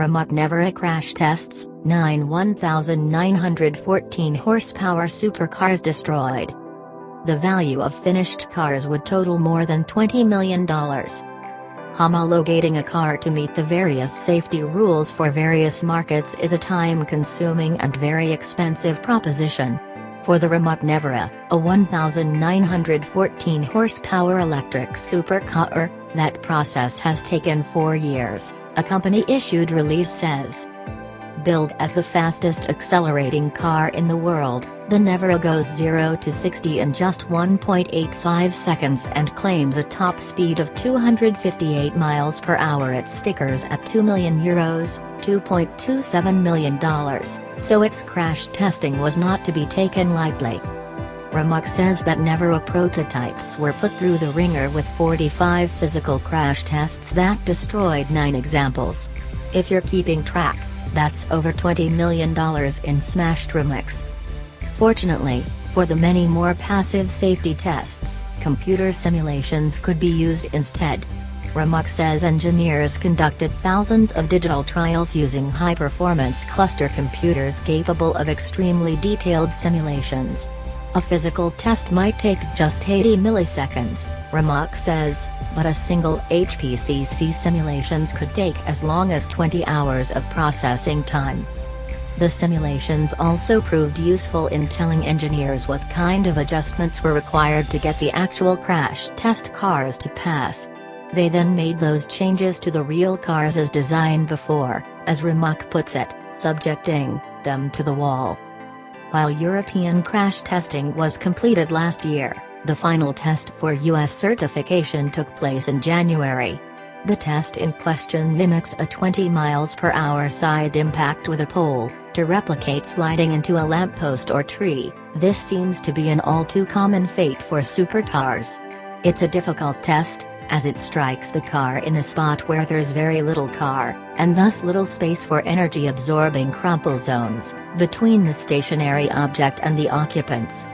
Rimac Nevera crash tests, 9 1,914 horsepower supercars destroyed. The value of finished cars would total more than $20 million. Homologating a car to meet the various safety rules for various markets is a time-consuming and very expensive proposition. For the Rimac Nevera, a 1,914 horsepower electric supercar, that process has taken 4 years, a company-issued release says. Billed as the fastest accelerating car in the world, the Nevera goes 0 to 60 in just 1.85 seconds and claims a top speed of 258 miles per hour. It stickers at €2 million, $2.27 million, so its crash testing was not to be taken lightly. Rimac says that Nevera prototypes were put through the ringer with 45 physical crash tests that destroyed 9 examples. If you're keeping track, that's over $20 million in smashed Rimacs. Fortunately, for the many more passive safety tests, computer simulations could be used instead. Rimac says engineers conducted thousands of digital trials using high-performance cluster computers capable of extremely detailed simulations. A physical test might take just 80 milliseconds, Rimac says, but a single HPCC simulations could take as long as 20 hours of processing time. The simulations also proved useful in telling engineers what kind of adjustments were required to get the actual crash test cars to pass. They then made those changes to the real cars as designed before, as Rimac puts it, subjecting them to the wall. While European crash testing was completed last year, the final test for US certification took place in January. The test in question mimicked a 20 miles per hour side impact with a pole, to replicate sliding into a lamppost or tree. This seems to be an all too common fate for supercars. It's a difficult test, as it strikes the car in a spot where there's very little car, and thus little space for energy-absorbing crumple zones, between the stationary object and the occupants.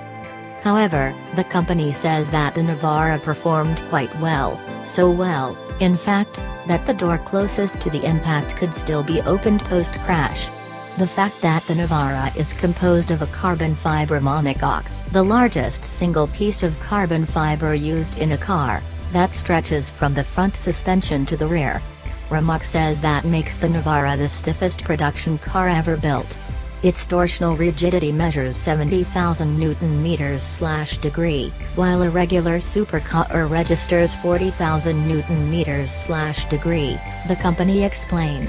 However, the company says that the Nevera performed quite well, so well, in fact, that the door closest to the impact could still be opened post-crash. The fact that the Nevera is composed of a carbon fiber monocoque, the largest single piece of carbon fiber used in a car, that stretches from the front suspension to the rear. Rimac says that makes the Nevera the stiffest production car ever built. Its torsional rigidity measures 70,000 Nm/degree, while a regular supercar registers 40,000 Nm/degree, the company explained.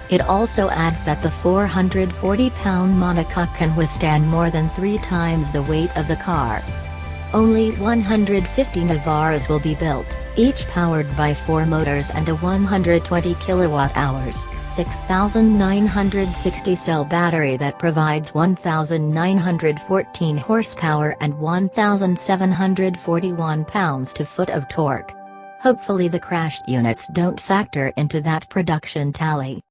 It also adds that the 440-pound monocoque can withstand more than 3 times the weight of the car. Only 150 Neveras will be built, each powered by 4 motors and a 120 kWh, 6,960 cell battery that provides 1,914 horsepower and 1,741 pounds-to-foot of torque. Hopefully the crashed units don't factor into that production tally.